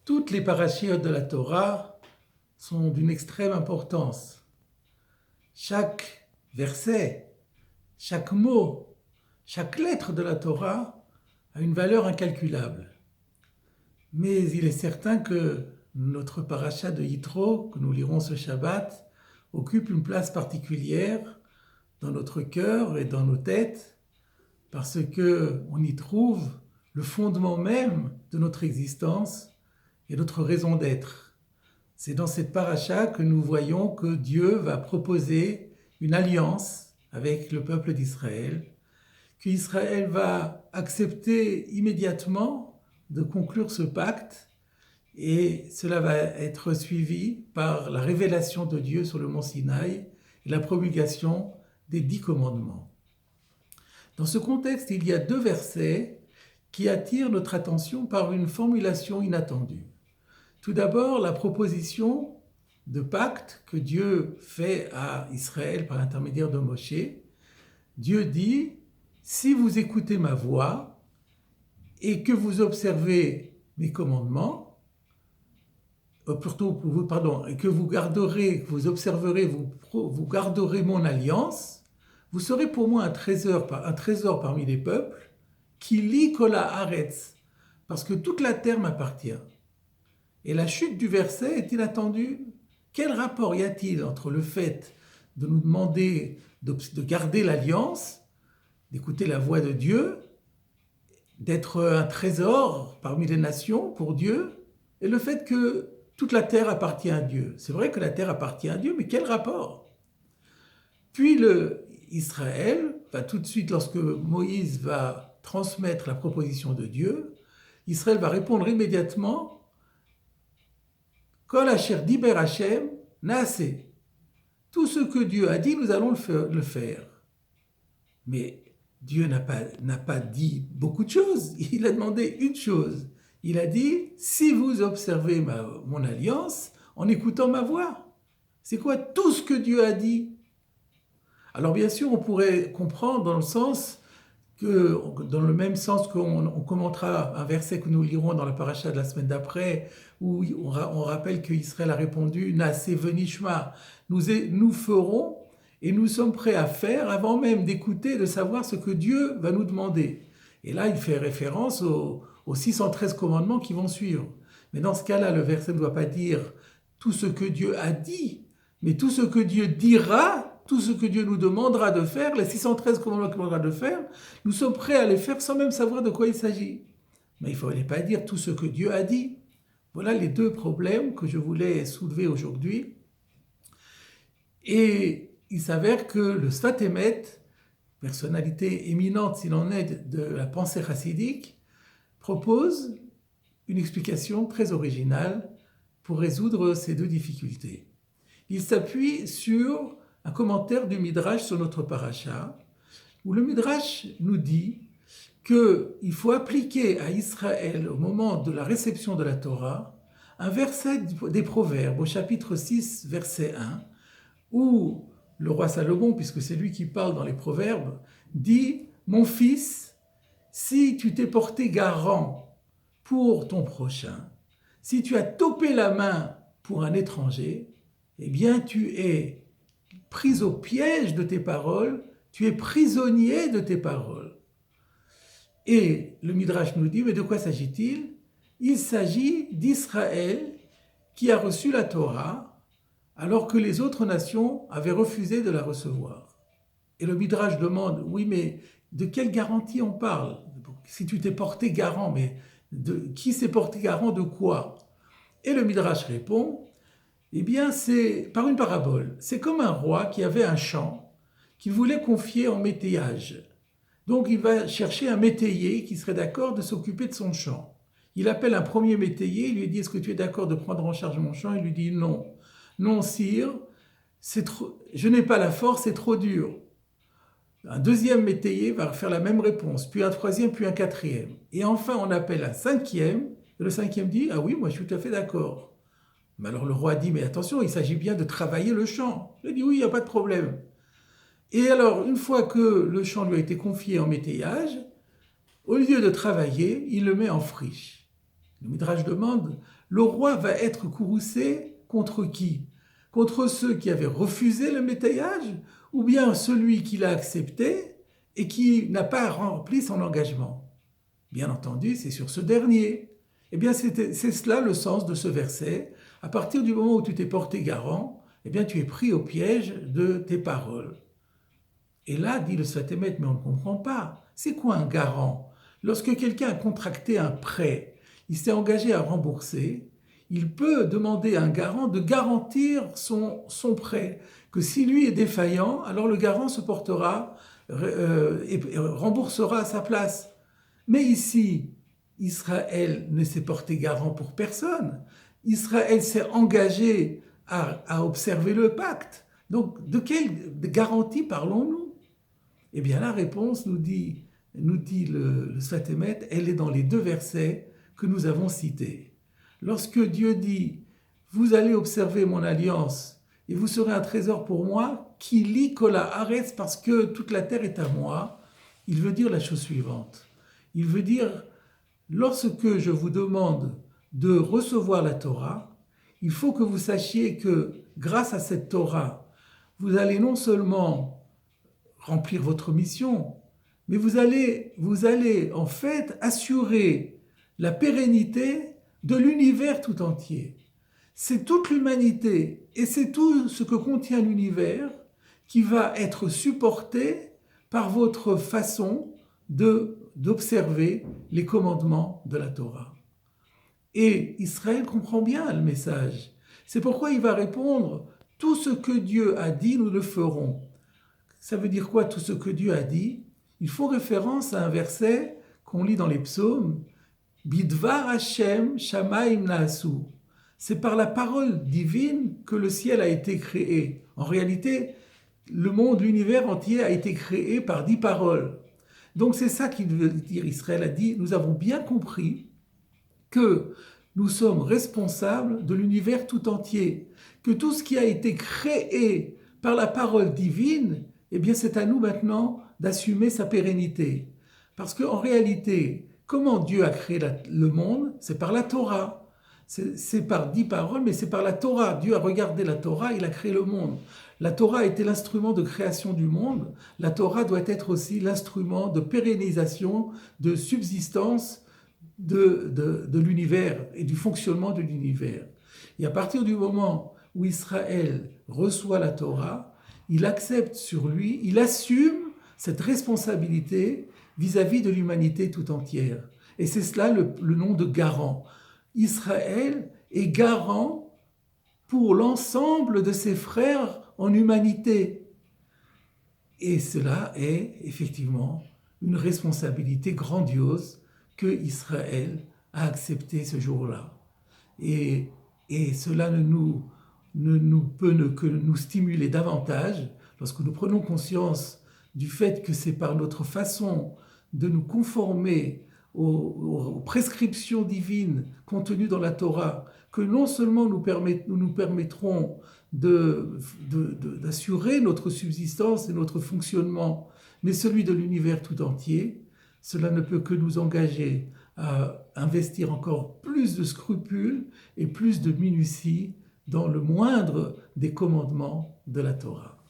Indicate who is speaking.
Speaker 1: Toutes les parachiotes de la Torah sont d'une extrême importance. Chaque verset, chaque mot, chaque lettre de la Torah a une valeur incalculable. Mais il est certain que notre paracha de Yitro, que nous lirons ce Shabbat, occupe une place particulière dans notre cœur et dans nos têtes, parce qu'on y trouve le fondement même de notre existence et notre raison d'être. C'est dans cette paracha que nous voyons que Dieu va proposer une alliance avec le peuple d'Israël, qu'Israël va accepter immédiatement de conclure ce pacte, et cela va être suivi par la révélation de Dieu sur le mont Sinaï et la promulgation des 10 commandements. Dans ce contexte, il y a 2 versets qui attirent notre attention par une formulation inattendue. Tout d'abord, la proposition de pacte que Dieu fait à Israël par l'intermédiaire de Moshe. Dieu dit, si vous écoutez ma voix et que vous observez mes commandements, et que vous garderez, vous observerez, vous garderez mon alliance, vous serez pour moi un trésor parmi les peuples, qui lit kola haaretz, parce que toute la terre m'appartient. Et la chute du verset est inattendue. Quel rapport y a-t-il entre le fait de nous demander de garder l'alliance, d'écouter la voix de Dieu, d'être un trésor parmi les nations pour Dieu, et le fait que toute la terre appartient à Dieu? C'est vrai que la terre appartient à Dieu, mais quel rapport? Puis Israël va tout de suite, lorsque Moïse va transmettre la proposition de Dieu, Israël va répondre immédiatement « Kol asher diber Hashem naaseh » tout ce que Dieu a dit, nous allons le faire. Mais Dieu n'a pas dit beaucoup de choses. Il a demandé une chose. Il a dit, si vous observez mon alliance en écoutant ma voix. C'est quoi tout ce que Dieu a dit? Alors bien sûr, on pourrait comprendre dans le même sens qu'on commentera un verset que nous lirons dans la paracha de la semaine d'après, où on rappelle qu'Israël a répondu, Naaseh venishma, nous ferons et nous sommes prêts à faire avant même d'écouter, de savoir ce que Dieu va nous demander. Et là, il fait référence aux 613 commandements qui vont suivre. Mais dans ce cas-là, le verset ne doit pas dire tout ce que Dieu a dit, mais tout ce que Dieu dira, tout ce que Dieu nous demandera de faire, les 613 commandements qu'il demandera de faire, nous sommes prêts à les faire sans même savoir de quoi il s'agit. Mais il ne fallait pas dire tout ce que Dieu a dit. Voilà les 2 problèmes que je voulais soulever aujourd'hui. Et il s'avère que le Sfat Emet, personnalité éminente s'il en est de la pensée chassidique, propose une explication très originale pour résoudre ces 2 difficultés. Il s'appuie sur un commentaire du Midrash sur notre paracha, où le Midrash nous dit qu'il faut appliquer à Israël, au moment de la réception de la Torah, un verset des Proverbes, au chapitre 6, verset 1, où le roi Salomon, puisque c'est lui qui parle dans les Proverbes, dit « Mon fils, si tu t'es porté garant pour ton prochain, si tu as topé la main pour un étranger, eh bien tu es pris au piège de tes paroles, tu es prisonnier de tes paroles. » Et le Midrash nous dit, mais de quoi s'agit-il? Il s'agit d'Israël qui a reçu la Torah alors que les autres nations avaient refusé de la recevoir. Et le Midrash demande, oui, mais de quelle garantie on parle? Si tu t'es porté garant, mais qui s'est porté garant de quoi? Et le Midrash répond, eh bien, c'est par une parabole. C'est comme un roi qui avait un champ qu'il voulait confier en métayage. Donc, il va chercher un métayer qui serait d'accord de s'occuper de son champ. Il appelle un premier métayer, il lui dit, est-ce que tu es d'accord de prendre en charge mon champ? Il lui dit non. Non, sire, je n'ai pas la force, c'est trop dur. Un deuxième métayer va faire la même réponse, puis un troisième, puis un quatrième. Et enfin, on appelle un cinquième, et le cinquième dit, ah oui, moi je suis tout à fait d'accord. Mais alors le roi dit, mais attention, il s'agit bien de travailler le champ. Il dit, oui, il n'y a pas de problème. Et alors, une fois que le champ lui a été confié en métayage, au lieu de travailler, il le met en friche. Le Midrash demande, le roi va être courroucé contre qui? Contre ceux qui avaient refusé le métayage ou bien celui qui l'a accepté et qui n'a pas rempli son engagement? Bien entendu, c'est sur ce dernier. Eh bien, c'est cela le sens de ce verset. À partir du moment où tu t'es porté garant, eh bien, tu es pris au piège de tes paroles. Et là, dit le Sfat Emet, mais on ne comprend pas. C'est quoi un garant? Lorsque quelqu'un a contracté un prêt, il s'est engagé à rembourser, il peut demander à un garant de garantir son prêt. Que si lui est défaillant, alors le garant se portera et remboursera à sa place. Mais ici, Israël ne s'est porté garant pour personne. Israël s'est engagé à observer le pacte. Donc, de quelle garantie parlons-nous? Eh bien, la réponse nous dit le Sfat Emet, elle est dans les deux versets que nous avons cités. Lorsque Dieu dit « Vous allez observer mon alliance et vous serez un trésor pour moi, qui lit kola haaretz, parce que toute la terre est à moi », il veut dire la chose suivante. Il veut dire, lorsque je vous demande de recevoir la Torah, il faut que vous sachiez que grâce à cette Torah, vous allez non seulement remplir votre mission, mais vous allez en fait assurer la pérennité de l'univers tout entier. C'est toute l'humanité et c'est tout ce que contient l'univers qui va être supporté par votre façon d'observer les commandements de la Torah. Et Israël comprend bien le message. C'est pourquoi il va répondre « Tout ce que Dieu a dit, nous le ferons ». Ça veut dire quoi, tout ce que Dieu a dit? Il faut référence à un verset qu'on lit dans les psaumes « Bidvar Hashem Shamaim Naasu ». C'est par la parole divine que le ciel a été créé. En réalité, le monde, l'univers entier a été créé par 10 paroles. Donc c'est ça qu'il veut dire. Israël a dit, nous avons bien compris que nous sommes responsables de l'univers tout entier, que tout ce qui a été créé par la parole divine, eh bien c'est à nous maintenant d'assumer sa pérennité. Parce qu'en réalité, comment Dieu a créé le monde? C'est par la Torah. C'est par 10 paroles, mais c'est par la Torah. Dieu a regardé la Torah, il a créé le monde. La Torah a été l'instrument de création du monde. La Torah doit être aussi l'instrument de pérennisation, de subsistance de l'univers et du fonctionnement de l'univers. Et à partir du moment où Israël reçoit la Torah, il accepte sur lui, il assume cette responsabilité vis-à-vis de l'humanité tout entière. Et c'est cela le nom de garant. Israël est garant pour l'ensemble de ses frères en humanité. Et cela est effectivement une responsabilité grandiose que Israël a acceptée ce jour-là. Et cela ne peut que nous stimuler davantage lorsque nous prenons conscience du fait que c'est par notre façon de nous conformer aux prescriptions divines contenues dans la Torah, que non seulement nous permettrons d'assurer notre subsistance et notre fonctionnement, mais celui de l'univers tout entier. Cela ne peut que nous engager à investir encore plus de scrupules et plus de minutie dans le moindre des commandements de la Torah.